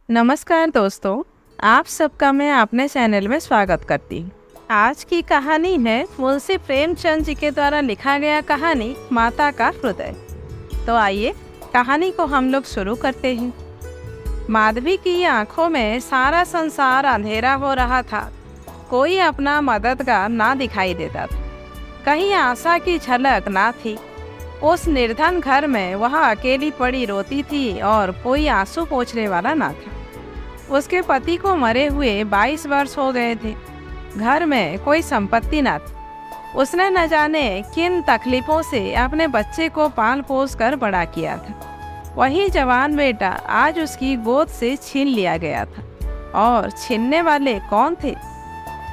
नमस्कार दोस्तों, आप सबका मैं अपने चैनल में स्वागत करती हूँ। आज की कहानी है मुंशी प्रेमचंद जी के द्वारा लिखा गया कहानी माता का हृदय। तो आइए कहानी को हम लोग शुरू करते हैं। माधवी की आंखों में सारा संसार अंधेरा हो रहा था। कोई अपना मददगार ना दिखाई देता था, कहीं आशा की झलक ना थी। उस निर्धन घर में वह अकेली पड़ी रोती थी और कोई आंसू पोंछने वाला ना था। उसके पति को मरे हुए 22 वर्ष हो गए थे। घर में कोई संपत्ति ना थी। उसने न जाने किन तकलीफों से अपने बच्चे को पाल पोस कर बड़ा किया था। वही जवान बेटा आज उसकी गोद से छीन लिया गया था। और छीनने वाले कौन थे?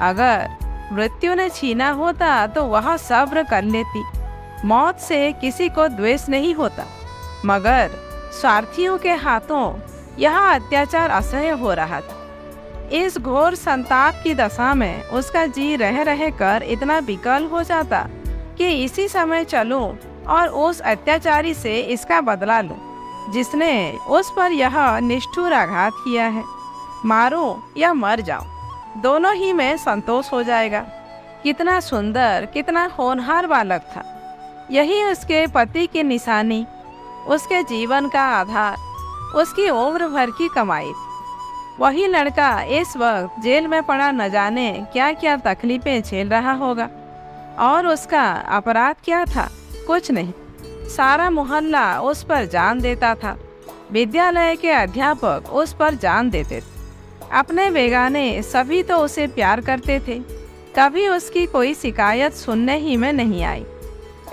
अगर मृत्यु ने छीना होता तो वह सब्र कर लेती। मौत से किसी को द्वेष नहीं होता, मगर स्वार्थियों के हाथों यह अत्याचार असह्य हो रहा था। इस घोर संताप की दशा में उसका जी रह रह कर इतना विकल हो जाता कि इसी समय चलूं और उस अत्याचारी से इसका बदला लूं जिसने उस पर यह निष्ठुर आघात किया है। मारूं या मर जाऊं, दोनों ही में संतोष हो जाएगा। कितना सुंदर, कितना होनहार बालक था। यही उसके पति की निशानी, उसके जीवन का आधार, उसकी उम्र भर की कमाई। वही लड़का इस वक्त जेल में पड़ा न जाने क्या क्या तकलीफें झेल रहा होगा। और उसका अपराध क्या था? कुछ नहीं। सारा मोहल्ला उस पर जान देता था। विद्यालय के अध्यापक उस पर जान देते थे। अपने बेगाने सभी तो उसे प्यार करते थे। कभी उसकी कोई शिकायत सुनने ही में नहीं आई।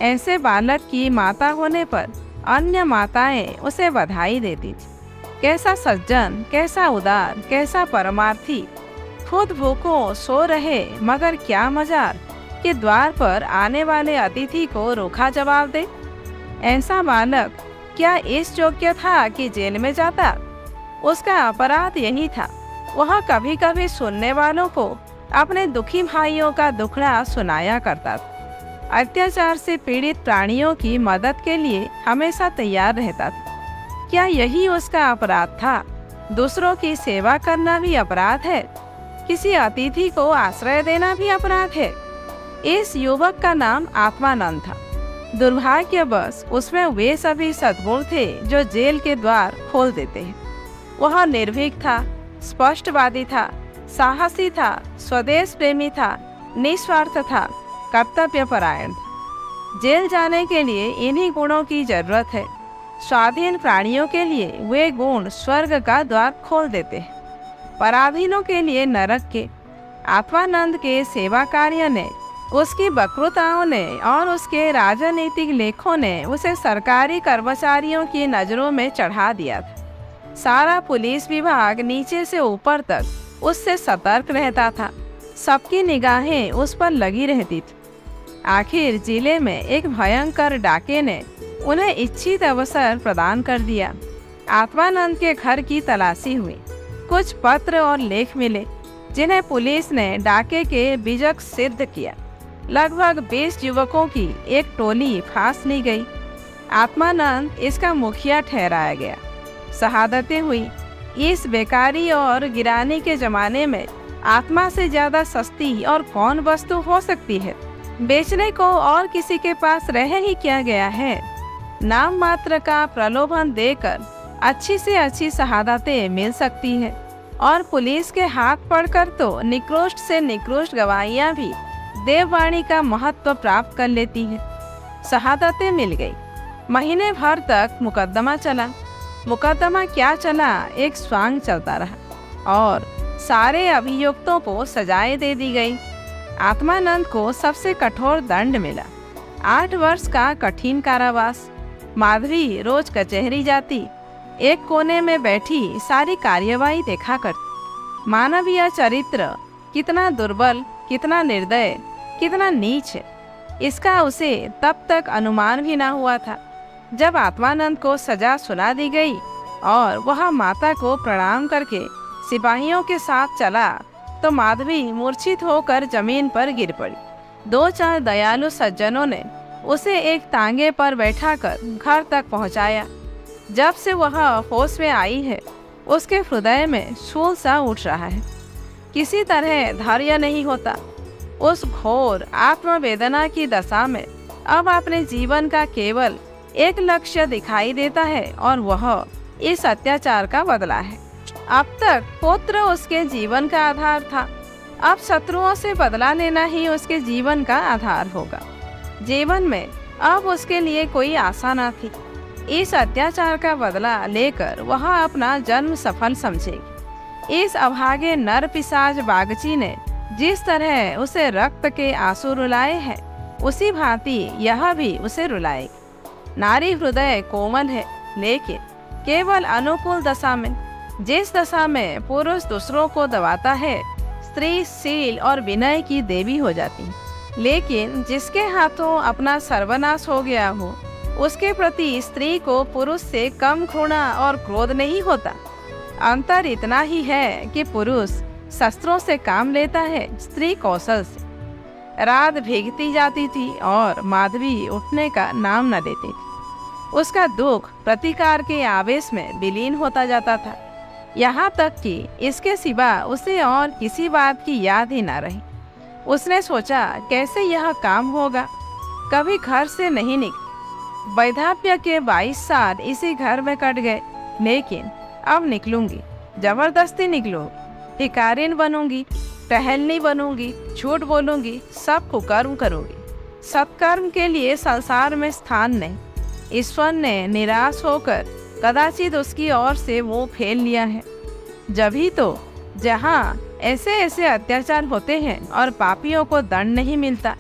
ऐसे बालक की माता होने पर अन्य माताएं उसे बधाई देती थी। कैसा सज्जन, कैसा उदार, कैसा परमार्थी। खुद भूखों सो रहे, मगर क्या मजार कि द्वार पर आने वाले अतिथि को रूखा जवाब दे। ऐसा बालक क्या इस योग्य था कि जेल में जाता? उसका अपराध यही था। वह कभी कभी सुनने वालों को अपने दुखी भाइयों का दुखड़ा सुनाया करता था। अत्याचार से पीड़ित प्राणियों की मदद के लिए हमेशा तैयार रहता था। क्या यही उसका अपराध था? दूसरों की सेवा करना भी अपराध है। किसी अतिथि को आश्रय देना भी अपराध है। इस युवक का नाम आत्मानंद था। दुर्भाग्यवश उसमें वे सभी सद्गुण थे जो जेल के द्वार खोल देते हैं। वह निर्भीक था, स्पष्टवादी था, साहसी था, स्वदेश प्रेमी था, निस्वार्थ था, कर्तव्यपरायण था। जेल जाने के लिए इन्हीं गुणों की जरूरत है। स्वाधीन प्राणियों के लिए वे गुण स्वर्ग का द्वार खोल देते हैं, पराधीनों के लिए नरक के। आत्मानंद के सेवा कार्य ने, उसकी वक्तृताओं ने और उसके राजनीतिक लेखों ने उसे सरकारी कर्मचारियों की नज़रों में चढ़ा दिया था। सारा पुलिस विभाग नीचे से ऊपर तक उससे सतर्क रहता था। सबकी निगाहें उस पर लगी रहती थी। आखिर जिले में एक भयंकर डाके ने उन्हें इच्छित अवसर प्रदान कर दिया। आत्मानंद के घर की तलाशी हुई। कुछ पत्र और लेख मिले जिन्हें पुलिस ने डाके के बीजक सिद्ध किया। लगभग 20 युवकों की एक टोली फांस ली गई। आत्मानंद इसका मुखिया ठहराया गया। शहादतें हुई। इस बेकारी और गिरानी के जमाने में आत्मा से ज्यादा सस्ती और कौन वस्तु हो सकती है? बेचने को और किसी के पास रह ही क्या गया है? नाम मात्र का प्रलोभन देकर अच्छी से अच्छी शहादतें मिल सकती है और पुलिस के हाथ पड़कर तो निकृष्ट से निकृष्ट गवाहियाँ भी देववाणी का महत्व प्राप्त कर लेती है। शहादतें मिल गई। महीने भर तक मुकदमा चला। मुकदमा क्या चला, एक स्वांग चलता रहा और सारे अभियुक्तों को सजाएं दे दी गई। आत्मानंद को सबसे कठोर दंड मिला, 8 वर्ष का कठिन कारावास। माधवी रोज कचहरी जाती, एक कोने में बैठी सारी कार्यवाही देखा करती। मानवीय चरित्र कितना दुर्बल, कितना निर्दय, कितना नीच है, इसका उसे तब तक अनुमान भी ना हुआ था। जब आत्मानंद को सजा सुना दी गई और वह माता को प्रणाम करके सिपाहियों के साथ चला तो माधवी मूर्छित होकर जमीन पर गिर पड़ी। 2-4 दयालु सज्जनों ने उसे एक तांगे पर बैठाकर घर तक पहुंचाया। जब से वह होश में आई है उसके हृदय में शूल सा उठ रहा है। किसी तरह धैर्य नहीं होता। उस घोर आत्मवेदना की दशा में अब अपने जीवन का केवल एक लक्ष्य दिखाई देता है और वह इस अत्याचार का बदला है। अब तक पुत्र उसके जीवन का आधार था, अब शत्रुओं से बदला लेना ही उसके जीवन का आधार होगा। जीवन में अब उसके लिए कोई आशा न थी। इस अत्याचार का बदला लेकर वह अपना जन्म सफल समझेगी। इस अभागे नर पिशाच बागची ने जिस तरह उसे रक्त के आंसू रुलाए हैं, उसी भांति यह भी उसे रुलाएगी। नारी हृदय कोमल है, लेकिन केवल अनुकूल दशा में। जिस दशा में पुरुष दूसरों को दबाता है, स्त्री शील और विनय की देवी हो जाती है। लेकिन जिसके हाथों अपना सर्वनाश हो गया हो, उसके प्रति स्त्री को पुरुष से कम घृणा और क्रोध नहीं होता। अंतर इतना ही है कि पुरुष शस्त्रों से काम लेता है, स्त्री कौशल से। रात भीगती जाती थी और माधवी उठने का नाम न लेती थी। उसका दुख प्रतिकार के आवेश में विलीन होता जाता था, यहाँ तक कि इसके सिवा उसे और किसी बात की याद ही न रही। उसने सोचा, कैसे यह काम होगा। कभी घर से नहीं निकली। वैधाप्य के 22 साल इसी घर में कट गए, लेकिन अब निकलूंगी, जबरदस्ती निकलूंगी। भिखारिन बनूंगी, टहलनी बनूंगी, झूठ बोलूंगी, सब कुकर्म करूंगी। सत्कर्म के लिए संसार में स्थान नहीं। ईश्वर ने निराश होकर कदाचित उसकी ओर से मुंह फेर लिया है। जभी तो जहाँ ऐसे ऐसे अत्याचार होते हैं और पापियों को दंड नहीं मिलता,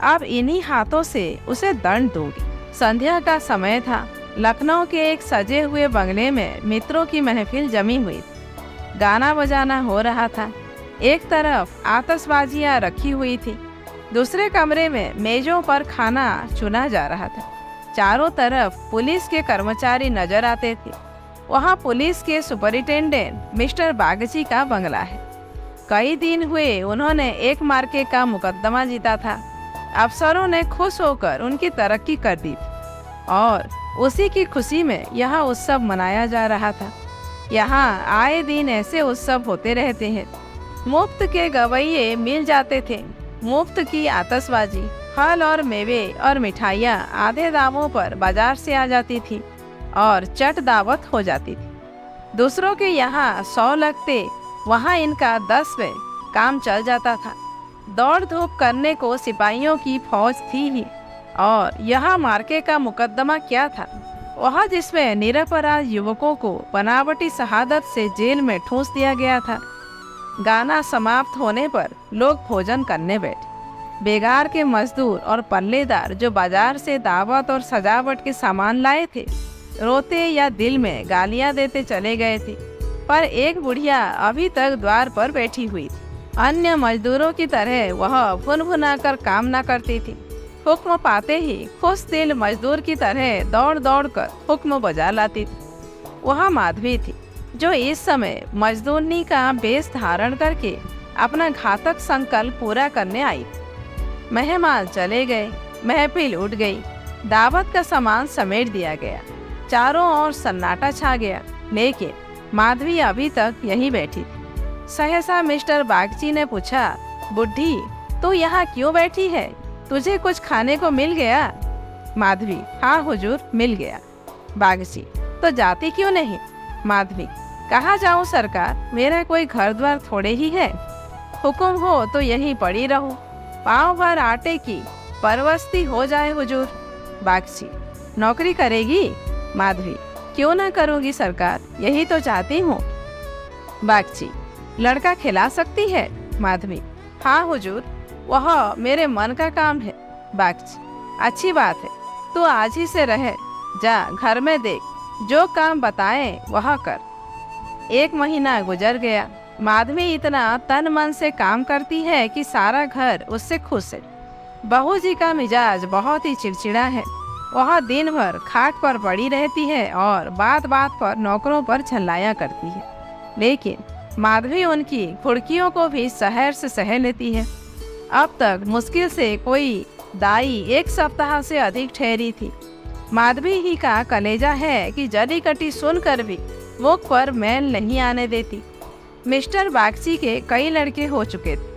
अब इन्हीं हाथों से उसे दंड दूंगी। संध्या का समय था। लखनऊ के एक सजे हुए बंगले में मित्रों की महफिल जमी हुई थी। गाना बजाना हो रहा था। एक तरफ आतशबाजियां रखी हुई थी, दूसरे कमरे में मेजों पर खाना चुना जा रहा था। चारों तरफ पुलिस के कर्मचारी नजर आते थे। वहाँ पुलिस के सुपरिटेंडेंट मिस्टर बागची का बंगला है। कई दिन हुए उन्होंने एक मार्के का मुकदमा जीता था। अफसरों ने खुश होकर उनकी तरक्की कर दी थी और उसी की खुशी में यह उत्सव मनाया जा रहा था। यहाँ आए दिन ऐसे उत्सव होते रहते हैं। मुफ्त के गवैये मिल जाते थे, मुफ्त की आतशबाजी, फल और मेवे और मिठाइयाँ आधे दामों पर बाजार से आ जाती थी और चट दावत हो जाती थी। दूसरों के यहाँ 100 लगते, वहाँ इनका 10 में काम चल जाता था। दौड़ धूप करने को सिपाहियों की फौज थी ही। और यह मार्के का मुकदमा क्या था, वह जिसमें निरपराध युवकों को बनावटी शहादत से जेल में ठूंस दिया गया था। गाना समाप्त होने पर लोग भोजन करने बैठे। बेगार के मजदूर और पल्लेदार जो बाजार से दावत और सजावट के सामान लाए थे, रोते या दिल में गालियां देते चले गए थे। पर एक बुढ़िया अभी तक द्वार पर बैठी हुई थी। अन्य मजदूरों की तरह वह भुन-भुना कर काम न करती थी। हुक्म पाते ही खुश दिल मजदूर की तरह दौड़ दौड़ कर हुक्म बजा लाती थी। वह माधवी थी जो इस समय मजदूरनी का वेश धारण करके अपना घातक संकल्प पूरा करने आई थी। मेहमान चले गए, महफिल उठ गई, दावत का सामान समेट दिया गया, चारों ओर सन्नाटा छा गया, लेकिन माधवी अभी तक यहीं बैठी थी। सहसा मिस्टर बागची ने पूछा, बुढ़ी तू यहाँ क्यों बैठी है, तुझे कुछ खाने को मिल गया? माधवी, हाँ हुजूर, मिल गया। बागची, तो जाती क्यों नहीं? माधवी, कहाँ जाऊँ सरकार, मेरा कोई घर द्वार थोड़े ही है। हुक्म हो तो यहीं पड़ी रहूं, पाँव भर आटे की परवस्ती हो जाए हुजूर। बागची, नौकरी करेगी? माधवी, क्यों ना करूँगी सरकार, यही तो चाहती हूँ। बागची, लड़का खिला सकती है? माधवी, हाँ हुजूर, वह मेरे मन का काम है। बागची, अच्छी बात है, तू आज ही से रहे, जा घर में देख, जो काम बताएं वह कर। 1 महीना गुजर गया। माधवी इतना तन मन से काम करती है कि सारा घर उससे खुश है। बहू जी का मिजाज बहुत ही चिड़चिड़ा है। वह दिन भर खाट पर पड़ी रहती है और बात बात पर नौकरों पर झल्लाया करती है, लेकिन माधवी उनकी फुड़कियों को भी सहर से सह लेती है। अब तक मुश्किल से कोई दाई 1 सप्ताह से अधिक ठहरी थी। माधवी ही का कलेजा है कि जली कटी सुनकर भी मुख पर मैल नहीं आने देती। मिस्टर बागची के कई लड़के हो चुके थे,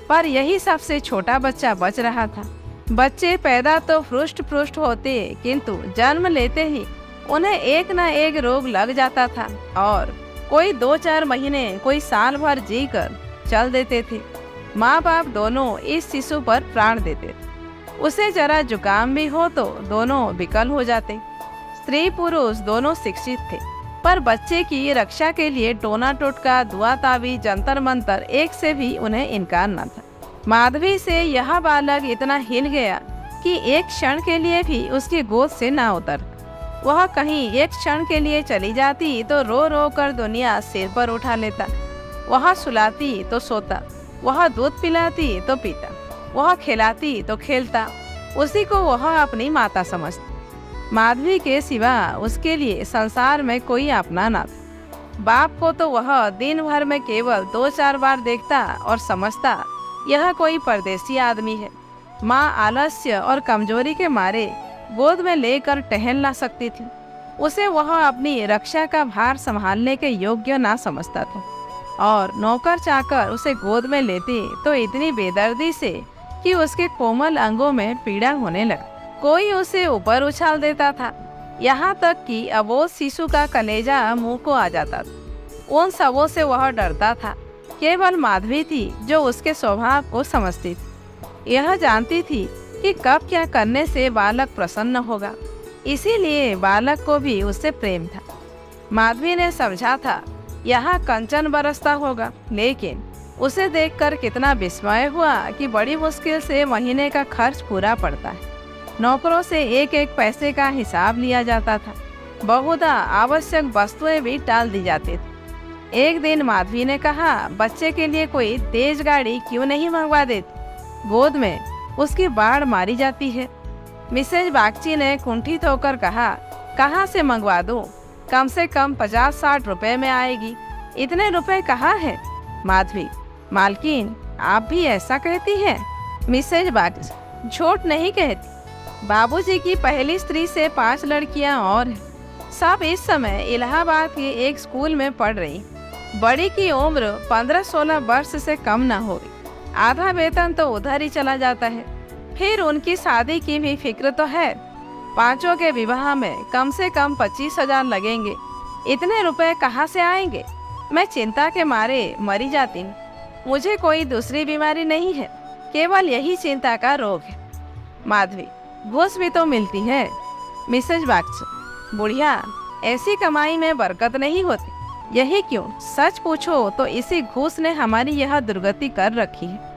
पर यही सबसे छोटा बच्चा बच रहा था। बच्चे पैदा तो हृष्ट पुष्ट होते, किंतु जन्म लेते ही उन्हें एक न एक रोग लग जाता था और कोई 2-4 महीने, कोई साल भर जीकर चल देते थे। माँ बाप दोनों इस शिशु पर प्राण देते थे। उसे जरा जुकाम भी हो तो दोनों विकल हो जाते। स्त्री पुरुष दोनों शिक्षित थे, पर बच्चे की रक्षा के लिए टोना टोटका, दुआ ताबीज, जंतर मंतर एक से भी उन्हें इनकार न था। माधवी से यह बालक इतना हिल गया कि एक क्षण के लिए भी उसकी गोद से ना उतर। वह कहीं एक क्षण के लिए चली जाती तो रो रो कर दुनिया सिर पर उठा लेता। वह सुलाती तो सोता, वह दूध पिलाती तो पीता, वह खिलाती तो खेलता। उसी को वह अपनी माता समझती। माधवी के सिवा उसके लिए संसार में कोई अपना ना था। बाप को तो वह दिन भर में केवल 2-4 बार देखता और समझता यह कोई परदेसी आदमी है। माँ आलस्य और कमजोरी के मारे गोद में लेकर टहल ना सकती थी। उसे वह अपनी रक्षा का भार संभालने के योग्य ना समझता था और नौकर चाकर उसे गोद में लेते तो इतनी बेदर्दी से कि उसके कोमल अंगों में पीड़ा होने लगा। कोई उसे ऊपर उछाल देता था, यहाँ तक कि अबोध शिशु का कलेजा मुंह को आ जाता था। उन सबों से वह डरता था। केवल माधवी थी जो उसके स्वभाव को समझती थी। यह जानती थी कि कब क्या करने से बालक प्रसन्न होगा, इसीलिए बालक को भी उससे प्रेम था। माधवी ने समझा था यहाँ कंचन बरसता होगा, लेकिन उसे देखकर कितना विस्मय हुआ कि बड़ी मुश्किल से महीने का खर्च पूरा पड़ता है। नौकरों से एक एक पैसे का हिसाब लिया जाता था। बहुधा आवश्यक वस्तुएं भी टाल दी जाती थी। एक दिन माधवी ने कहा, बच्चे के लिए कोई तेज गाड़ी क्यों नहीं मंगवा देती, गोद में उसकी बाढ़ मारी जाती है। मिसेज बागची ने कुंठित होकर कहा, कहाँ से मंगवा दूँ, कम से कम 50-60 रुपए में आएगी। इतने रुपए कहाँ है? माधवी, मालकिन आप भी ऐसा कहती हैं? मिसेज बागची, झूठ नहीं कहती। बाबूजी की पहली स्त्री से 5 लड़कियां और हैं। सब इस समय इलाहाबाद के एक स्कूल में पढ़ रही। बड़ी की उम्र 15-16 वर्ष से कम न होगी। आधा वेतन तो उधर ही चला जाता है। फिर उनकी शादी की भी फिक्र तो है। 5 के विवाह में कम से कम 25,000 लगेंगे। इतने रुपए कहाँ से आएंगे? मैं चिंता के मारे मरी जाती हूँ। मुझे कोई दूसरी बीमारी नहीं है, केवल यही चिंता का रोग है। माधवी, घूस भी तो मिलती है। मिसेज बागची, बुढ़िया, ऐसी कमाई में बरकत नहीं होती। यही क्यों, सच पूछो तो इसी घूस ने हमारी यह दुर्गति कर रखी है।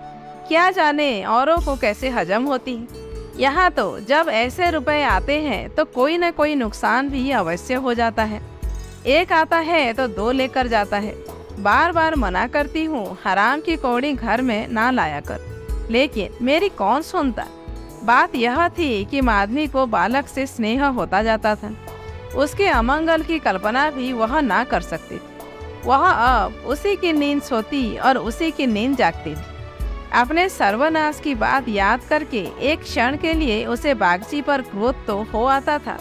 क्या जाने औरों को कैसे हजम होती है। यहाँ तो जब ऐसे रुपए आते हैं तो कोई न कोई नुकसान भी अवश्य हो जाता है। एक आता है तो 2 लेकर जाता है। बार बार मना करती हूँ, हराम की कौड़ी घर में ना लाया कर, लेकिन मेरी कौन सुनता। बात यह थी कि माधवी को बालक से स्नेह होता जाता था। उसके अमंगल की कल्पना भी वह ना कर सकती थी। वह अब उसी की नींद सोती और उसी की नींद जागती थी। अपने सर्वनाश की बात याद करके एक क्षण के लिए उसे बागची पर क्रोध तो हो आता था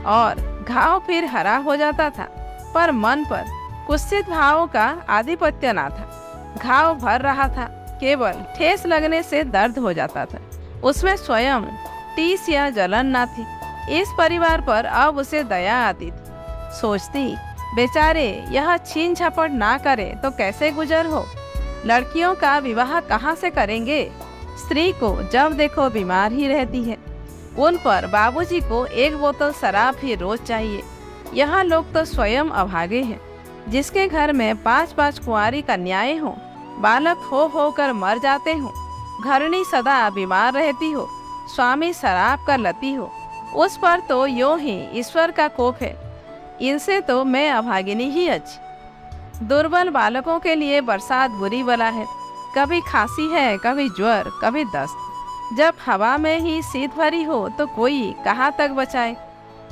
और घाव फिर हरा हो जाता था, पर मन पर कुत्सित भावों का आधिपत्य ना था। घाव भर रहा था, केवल ठेस लगने से दर्द हो जाता था। उसमें स्वयं टीस या जलन ना थी। इस परिवार पर अब उसे दया आती थी। सोचती, बेचारे यह छीन झपट ना करे तो कैसे गुजर हो। लड़कियों का विवाह कहाँ से करेंगे। स्त्री को जब देखो बीमार ही रहती है। उन पर बाबूजी को 1 बोतल शराब ही रोज चाहिए। यहाँ लोग तो स्वयं अभागे हैं, जिसके घर में 5-5 कुंवारी कन्याएं हों, बालक हो कर मर जाते हों, घरनी सदा बीमार रहती हो, स्वामी शराब का लती हो, उस पर तो यूं ही ईश्वर का कोप है। इनसे तो मैं अभागिनी ही अच्छी। दुर्बल बालकों के लिए बरसात बुरी बला है। कभी खांसी है, कभी ज्वर, कभी दस्त। जब हवा में ही शीत भरी हो तो कोई कहाँ तक बचाए।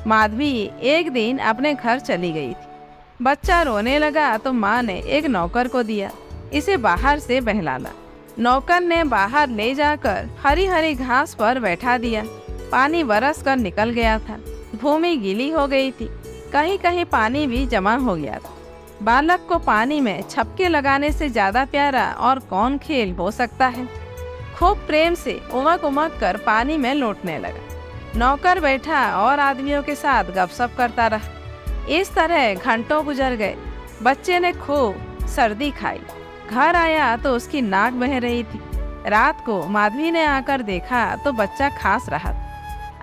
माधवी एक दिन अपने घर चली गई थी। बच्चा रोने लगा तो माँ ने एक नौकर को दिया, इसे बाहर से बहलाना। नौकर ने बाहर ले जाकर हरी हरी घास पर बैठा दिया। पानी बरस कर निकल गया था। भूमि गीली हो गई थी, कहीं कहीं पानी भी जमा हो गया था। बालक को पानी में छपके लगाने से ज़्यादा प्यारा और कौन खेल हो सकता है। खूब प्रेम से उमक उमक कर पानी में लौटने लगा। नौकर बैठा और आदमियों के साथ गपशप करता रहा। इस तरह घंटों गुजर गए। बच्चे ने खूब सर्दी खाई। घर आया तो उसकी नाक बह रही थी। रात को माधवी ने आकर देखा तो बच्चा खांस रहा था।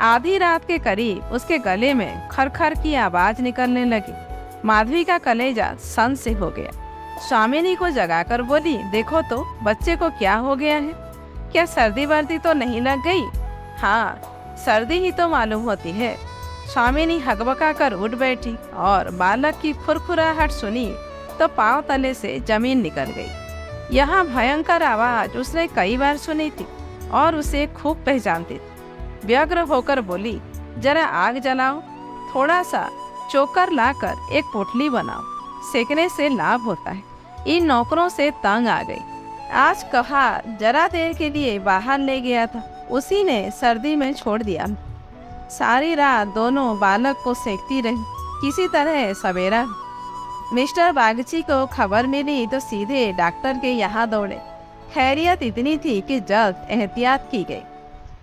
आधी रात के करीब उसके गले में खरखर की आवाज निकलने लगी। माधवी का कलेजा सन से हो गया। स्वामिनी को जगाकर बोली, देखो तो बच्चे को क्या हो गया है? क्या सर्दी वर्दी तो नहीं लग गई? हाँ, सर्दी ही तो मालूम होती है। स्वामिनी हकबका कर उठ बैठी और बालक की खुरखुराहट सुनी तो पांव तले से जमीन निकल गई। यह भयंकर आवाज उसने कई बार सुनी थी और उसे खूब पहचानती थी। व्यग्र होकर बोली, जरा आग जलाओ, थोड़ा सा चोकर लाकर एक पोटली बनाओ, सेकने से लाभ होता है। इन नौकरों से तंग आ गई। आज कहा जरा देर के लिए बाहर ले गया था, उसी ने सर्दी में छोड़ दिया। सारी रात दोनों बालक को सेकती रही। किसी तरह सवेरा मिस्टर बागची को खबर मिली तो सीधे डॉक्टर के यहाँ दौड़े। खैरियत इतनी थी कि जल्द एहतियात की गई।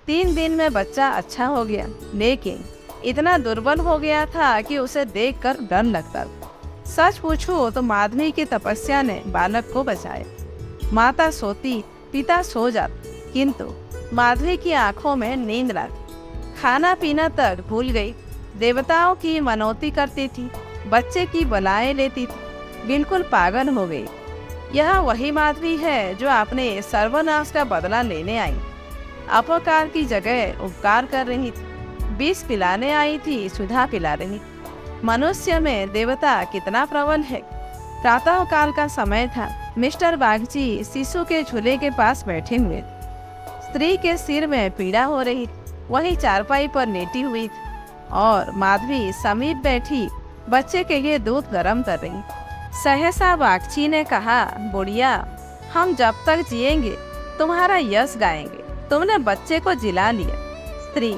3 दिन में बच्चा अच्छा हो गया, लेकिन इतना दुर्बल हो गया था कि उसे देखकर डर लगता था। सच पूछो तो माधवी की तपस्या ने बालक को बचाया। माता सोती, पिता सो जाते, किंतु माधवी की आंखों में नींद लाती। खाना पीना तक भूल गई। देवताओं की मनौती करती थी, बच्चे की बलाएं लेती थी, बिल्कुल पागल हो गई। यह वही माधवी है जो अपने सर्वनाश का बदला लेने आई। अपकार की जगह उपकार कर रही थी। विष पिलाने आई थी, सुधा पिला रही। मनुष्य में देवता कितना प्रबल है। प्रातः काल का समय था। मिस्टर बागची शिशु के झूले के पास बैठे हुए थे। स्त्री के सिर में पीड़ा हो रही थी, वही चारपाई पर लेटी हुई थी और माधवी समीप बैठी बच्चे के लिए दूध गर्म कर रही। सहसा बागची ने कहा, बुढ़िया, हम जब तक जिएंगे तुम्हारा यश गाएंगे। तुमने बच्चे को जिला लिया। स्त्री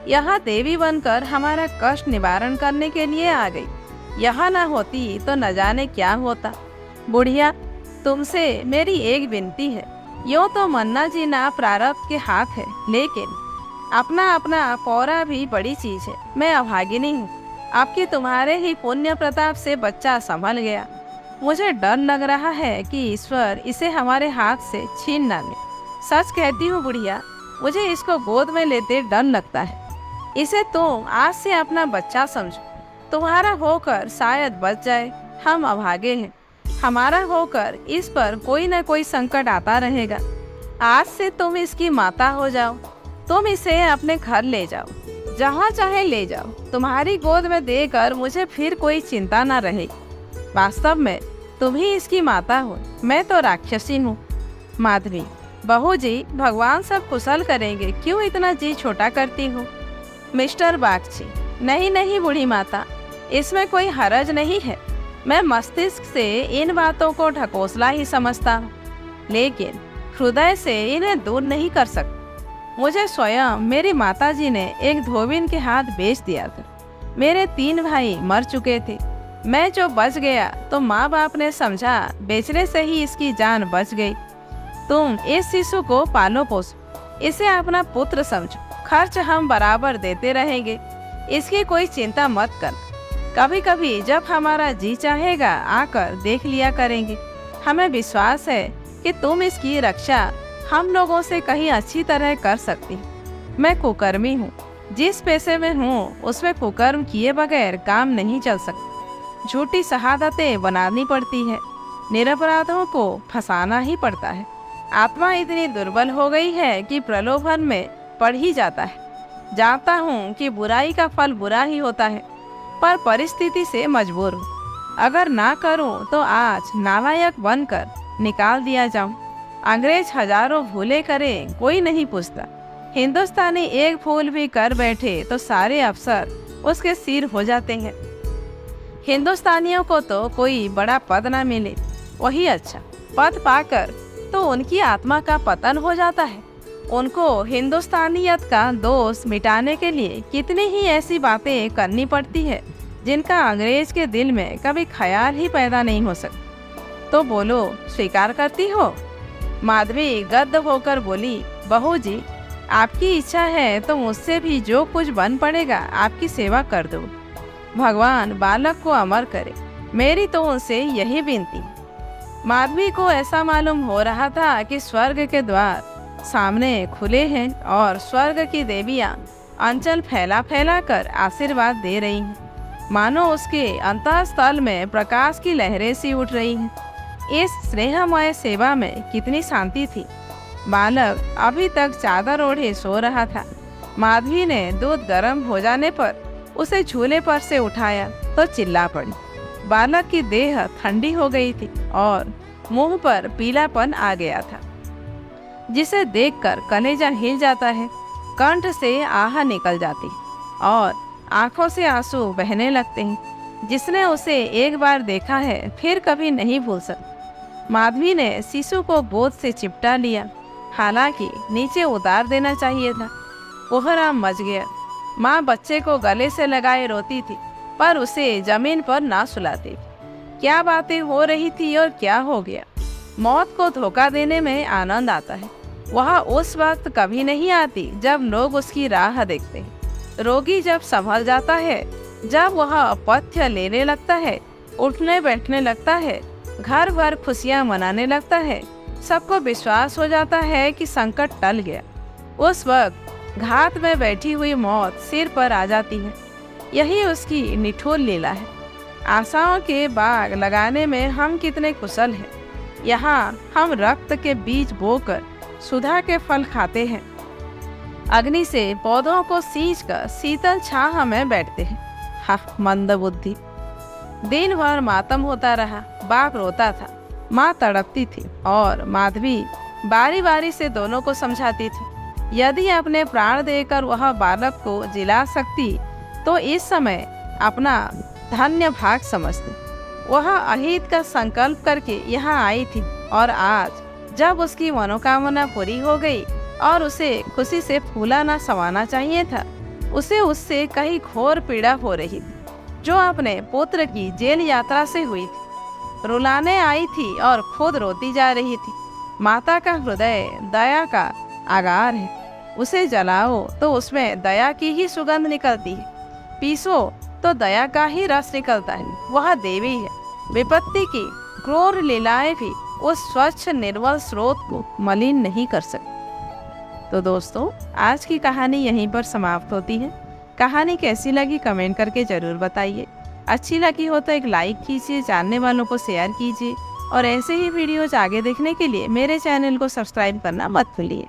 यहाँ देवी बनकर हमारा कष्ट निवारण करने के लिए आ गई। यहाँ न होती तो न जाने क्या होता। बुढ़िया, तुमसे मेरी एक विनती है। यूँ तो मन्ना जीना प्रारब्ध के हाथ है, लेकिन अपना अपना पौरा भी बड़ी चीज है। मैं अभागिनी हूँ। आपकी तुम्हारे ही पुण्य प्रताप से बच्चा संभल गया। मुझे डर लग रहा है कि ईश्वर इसे हमारे हाथ से छीन ना ले। सच कहती हूँ बुढ़िया, मुझे इसको गोद में लेते डर लगता है। इसे तुम आज से अपना बच्चा समझो। तुम्हारा होकर शायद बच जाए। हम अभागे हैं। हमारा होकर इस पर कोई न कोई संकट आता रहेगा। आज से तुम इसकी माता हो जाओ। तुम इसे अपने घर ले जाओ, जहाँ चाहे ले जाओ। तुम्हारी गोद में देकर मुझे फिर कोई चिंता न रहेगी। वास्तव में तुम ही इसकी माता हो, मैं तो राक्षसी हूँ। माधवी, बहू जी, भगवान सब कुशल करेंगे, क्यों इतना जी छोटा करती हो? मिस्टर बागची, नहीं नहीं बूढ़ी माता, इसमें कोई हरज नहीं है। मैं मस्तिष्क से इन बातों को ढकोसला ही समझता हूँ, लेकिन हृदय से इन्हें दूर नहीं कर सकता। मुझे स्वयं मेरी माताजी ने एक धोबिन के हाथ बेच दिया था। मेरे 3 भाई मर चुके थे। मैं जो बच गया तो माँ बाप ने समझा बेचने से ही इसकी जान बच गई। तुम इस शिशु को पालो पोसो, इसे अपना पुत्र समझो। खर्च हम बराबर देते रहेंगे, इसकी कोई चिंता मत कर। कभी कभी जब हमारा जी चाहेगा आकर देख लिया करेंगे। हमें विश्वास है कि तुम इसकी रक्षा हम लोगों से कहीं अच्छी तरह कर सकती। मैं कुकर्मी हूँ। जिस पैसे में हूँ उसमें कुकर्म किए बगैर काम नहीं चल सकता। झूठी शहादतें बनानी पड़ती है, निरपराधों को फंसाना ही पड़ता है। आत्मा इतनी दुर्बल हो गई है कि प्रलोभन में पड़ ही जाता है। जानता हूँ कि बुराई का फल बुरा ही होता है, पर परिस्थिति से मजबूर हूँ। अगर ना करूँ तो आज नालायक बनकर निकाल दिया जाऊँ। अंग्रेज हजारों भूले करें, कोई नहीं पूछता। हिंदुस्तानी एक भूल भी कर बैठे तो सारे अफसर उसके सिर हो जाते हैं। हिंदुस्तानियों को तो कोई बड़ा पद ना मिले, वही अच्छा। पद पाकर तो उनकी आत्मा का पतन हो जाता है। उनको हिंदुस्तानियत का दोष मिटाने के लिए कितनी ही ऐसी बातें करनी पड़ती है जिनका अंग्रेज के दिल में कभी ख्याल ही पैदा नहीं हो सकता। तो बोलो, स्वीकार करती हो? माधवी गद्द होकर बोली, बहू जी, आपकी इच्छा है तो मुझसे भी जो कुछ बन पड़ेगा आपकी सेवा कर दो। भगवान बालक को अमर करे, मेरी तो उनसे यही विनती। माधवी को ऐसा मालूम हो रहा था कि स्वर्ग के द्वार सामने खुले हैं और स्वर्ग की देवियां अंचल फैला फैला कर आशीर्वाद दे रही हैं। मानो उसके अंतःस्थल में प्रकाश की लहरें सी उठ रही हैं। इस स्नेहमय सेवा में कितनी शांति थी। बालक अभी तक चादर ओढ़े सो रहा था। माधवी ने दूध गर्म हो जाने पर उसे झूले पर से उठाया तो चिल्ला पड़ी। बालक की देह ठंडी हो गई थी और मुंह पर पीलापन आ गया था, जिसे देखकर कलेजा हिल जाता है, कंठ से आह निकल जाती और आंखों से आंसू बहने लगते हैं। जिसने उसे एक बार देखा है फिर कभी नहीं भूल सकता। माधवी ने शिशु को गोद से चिपटा लिया। हालांकि नीचे उतार देना चाहिए था। कोहराम मच गया। माँ बच्चे को गले से लगाए रोती थी, पर उसे जमीन पर ना सुलाती थी। क्या बातें हो रही थी और क्या हो गया। मौत को धोखा देने में आनंद आता है। वह उस वक्त कभी नहीं आती जब लोग उसकी राह देखते हैं। रोगी जब संभल जाता है, जब वह अपथ्य लेने लगता है, उठने बैठने लगता है, घर भर खुशियां मनाने लगता है, सबको विश्वास हो जाता है कि संकट टल गया। उस वक्त घात में बैठी हुई मौत सिर पर आ जाती है। यही उसकी निठुर लीला है। आशाओं के बाग लगाने में हम कितने कुशल हैं। यहाँ हम रक्त के बीज बोकर सुधा के फल खाते हैं। अग्नि से पौधों को सींचकर शीतल छाह में बैठते हैं। हा, मंद बुद्धि। दिन भर मातम होता रहा। बाप रोता था, माँ तड़पती थी और माधवी बारी बारी से दोनों को समझाती थी। यदि अपने प्राण देकर वह बालक को जिला सकती तो इस समय अपना धन्य भाग समझती। वह अहित का संकल्प करके यहाँ आई थी और आज जब उसकी मनोकामना पूरी हो गई और उसे खुशी से फूला ना समाना चाहिए था, उसे उससे कहीं घोर पीड़ा हो रही थी, जो अपने पुत्र की जेल यात्रा से हुई थी। रुलाने आई थी और खुद रोती जा रही थी। माता का हृदय दया का आगार है। उसे जलाओ तो उसमें दया की ही सुगंध निकलती है, पीसो तो दया का ही रस निकलता है। वह देवी है। विपत्ति की क्रूर लीलाएं भी उस स्वच्छ निर्मल स्रोत को मलिन नहीं कर सकती। तो दोस्तों, आज की कहानी यहीं पर समाप्त होती है। कहानी कैसी लगी कमेंट करके ज़रूर बताइए। अच्छी लगी हो तो एक लाइक कीजिए, जानने वालों को शेयर कीजिए और ऐसे ही वीडियोज आगे देखने के लिए मेरे चैनल को सब्सक्राइब करना मत भूलिए।